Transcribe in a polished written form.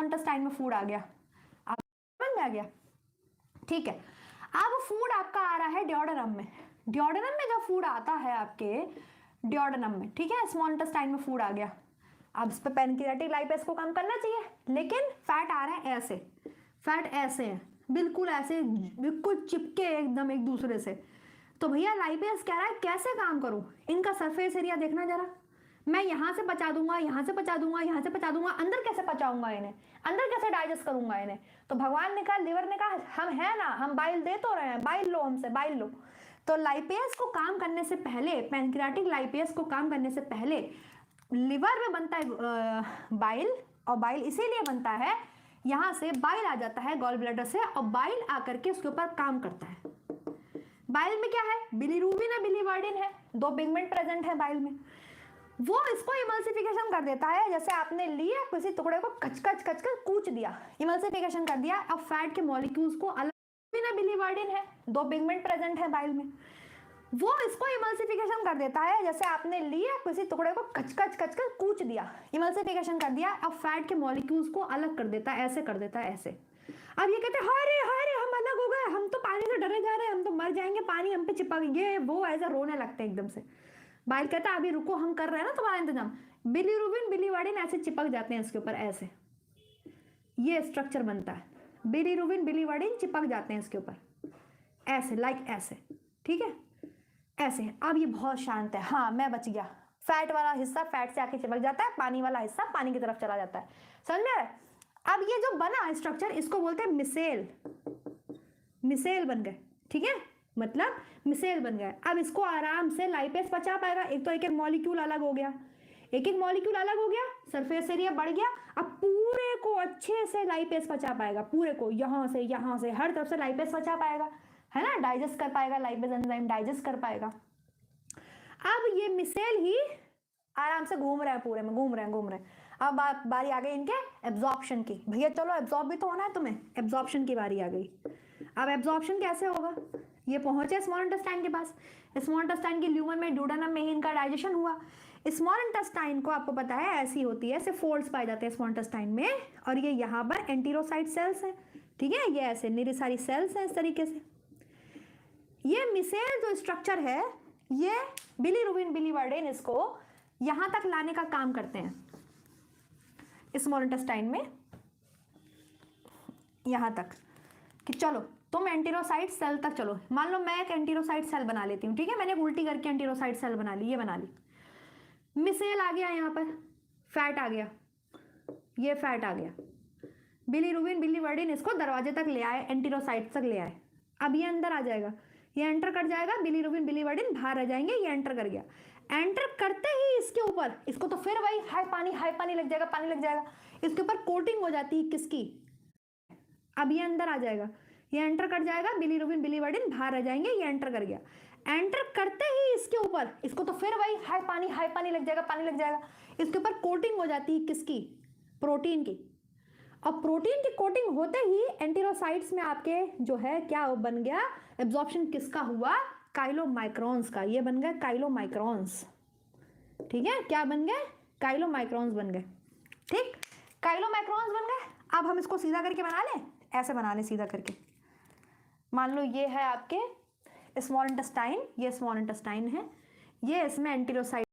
Small intestine में food आ गया, आप समझ में आ गया, ठीक है। अब फूड आपका आ रहा है डिओडेनम में, डिओडेनम में जब फूड आता है आपके डिओडेनम में, ठीक है, स्मॉल इंटेस्टाइन में फूड आ गया, अब इस पे पैनक्रियाटिक लाइपेज को कम करना चाहिए, लेकिन फैट आ रहा है ऐसे, फैट ऐसे है, बिल्कुल ऐसे, बिल्कुल चिपके एकदम एक दूसरे से। तो भैया लाइपेज कह रहा है कैसे काम करूं, इनका सरफेस एरिया देखना जरा, मैं यहां से पचा दूंगा, यहां से पचा दूंगा, यहां से पचा दूंगा, अंदर कैसे पचाऊंगा इन्हें, अंदर कैसे डाइजेस्ट करूंगा इन्हें। तो भगवान ने कहा, लिवर ने कहा, हम है ना, हम बाइल दे तो रहे हैं, बाइल लो हमसे, बाइल लो। तो लाइपेज को काम करने से पहले, पैनक्रियाटिक लाइपेज को काम करने से पहले लिवर में बनता है बाइल, और बाइल इसीलिए बनता है, यहां से बाइल आ जाता है गॉल ब्लैडर से, और बाइल आकर के उसके ऊपर काम करता है। बाइल में क्या है, बिलीरुबिन है, बिलीवर्डिन है, दो पिगमेंट प्रेजेंट है बाइल में, वो इसको इमल्सिफिकेशन कर देता है, जैसे आपने लिया किसी टुकड़े को कचकच कचकच कूच दिया, इमल्सिफिकेशन कर दिया, अब फैट के मॉलिक्यूल्स को अलग, बिलीवर्डिन है, दो पिगमेंट प्रेजेंट है बाइल में, वो इसको इमल्सिफिकेशन कर देता है, जैसे आपने लिया किसी टुकड़े को कचकच कचकच कूच दिया, इमल्सिफिकेशन कर दिया, अब फैट के मॉलिक्यूल्स को अलग कर देता है, ऐसे कर देता है, ऐसे। अब ये कहते हैं हाय रे हम अलग हो गए, हम तो पानी से डरे जा रहे हैं, हम तो मर जाएंगे, पानी हम पे चिपकेंगे, वो ऐसा रोने लगते हैं एकदम से। बाइल कहता है अभी रुको, हम कर रहे हैं ना तुम्हारा इंतजाम, बिलीरुबिन बिलीवर्डिन ऐसे चिपक जाते हैं इसके ऊपर, ऐसे ये स्ट्रक्चर बनता है, बिलीरुबिन बिलीवर्डिन चिपक जाते हैं इसके ऊपर ऐसे, लाइक ऐसे, ठीक है, ऐसे। अब ये बहुत शांत है, हाँ मैं बच गया, फैट वाला हिस्सा फैट से आके चिपक जाता है, पानी वाला हिस्सा पानी की तरफ चला जाता है, समझ में आ रहा है। अब ये जो बना स्ट्रक्चर, इसको बोलते हैं मिसेल, मिसेल बन गए, ठीक है, मतलब मिसेल बन गए। अब इसको आराम से लाइपेज पचा पाएगा, एक तो एक एक मॉलिक्यूल अलग हो गया, एक एक मॉलिक्यूल अलग हो गया, सरफेस एरिया बढ़ गया, अब पूरे को अच्छे से लाइपेज पचा पाएगा, पूरे को यहां से हर तरफ से लाइपेज पचा पाएगा, है ना, डाइजेस्ट कर पाएगा, लाइपेज एंजाइम डाइजेस्ट कर पाएगा। अब ये मिसेल ही आराम से घूम रहे हैं, पूरे में घूम रहे हैं। अब बारी आ गई इनके एब्जॉर्प्शन की, भैया चलो एब्जॉर्ब भी तो होना है तुम्हें, एब्जॉर्प्शन की बारी आ गई। अब एब्जॉर्प्शन कैसे होगा, ये पहुंचे स्मॉल इंटेस्टाइन के पास, स्मॉल इंटेस्टाइन की ल्यूमन में, ड्यूडेनम में ही इनका डाइजेशन हुआ। स्मॉल इंटेस्टाइन को आपको पता है ऐसी होती है, ऐसे फोल्ड्स पाए जाते हैं स्मॉल इंटेस्टाइन में, और ये यहाँ पर एंटीरोसाइट सेल्स हैं, ठीक है, ये ऐसे निरी सारी सेल्स हैं इस तरीके से। ये मिसेल जो स्ट्रक्चर है, ये बिलीरुबिन बिलीवर्डिन इसको यहां तक लाने का काम करते हैं स्मॉल इंटेस्टाइन में, यहां तक कि चलो तुम एंटीरोसाइट सेल तक चलो। मान लो मैं एक एंटीरोसाइट सेल बना लेती हूँ, ठीक है, मैंने उल्टी करके एंटीरोसाइट सेल बना ली, ये बना ली, मिसेल आ गया, यहाँ पर फैट आ गया, ये फैट आ गया, बिलीरुबिन बिलीवर्डिन इसको दरवाजे तक ले आए, एंटीरोसाइट तक ले आए। अब ये अंदर आ जाएगा, ये एंटर कर जाएगा, बिलीरुबिन बिलीवर्डिन बाहर आ जाएंगे, ये एंटर कर गया। एंटर करते ही इसके ऊपर, इसको तो फिर वही हाई पानी लग जाएगा, पानी लग जाएगा, इसके ऊपर कोटिंग हो जाती है किसकी, अब ये अंदर आ जाएगा, ये एंटर कर जाएगा, बिलीरुबिन बिलीवर्डिन बाहर आ जाएंगे, ये एंटर कर गया। एंटर करते ही इसके ऊपर, इसको तो फिर वही हाई पानी लग जाएगा, पानी लग जाएगा, इसके ऊपर कोटिंग हो जाती है किसकी, प्रोटीन की। और प्रोटीन की कोटिंग होते ही एंटीरोसाइट्स में आपके जो है क्या बन गया, एब्जॉर्प्शन किसका हुआ, काइलोमाइक्रॉन्स का, ये बन गए काइलोमाइक्रॉन्स, ठीक है, क्या बन गए, काइलोमाइक्रॉन्स बन गए, ठीक, काइलोमाइक्रॉन्स बन गए। अब हम इसको सीधा करके बना लें, ऐसे बना लें सीधा करके, मान लो ये है आपके स्मॉल इंटेस्टाइन, ये स्मॉल इंटेस्टाइन है, ये इसमें एंटीरोसाइट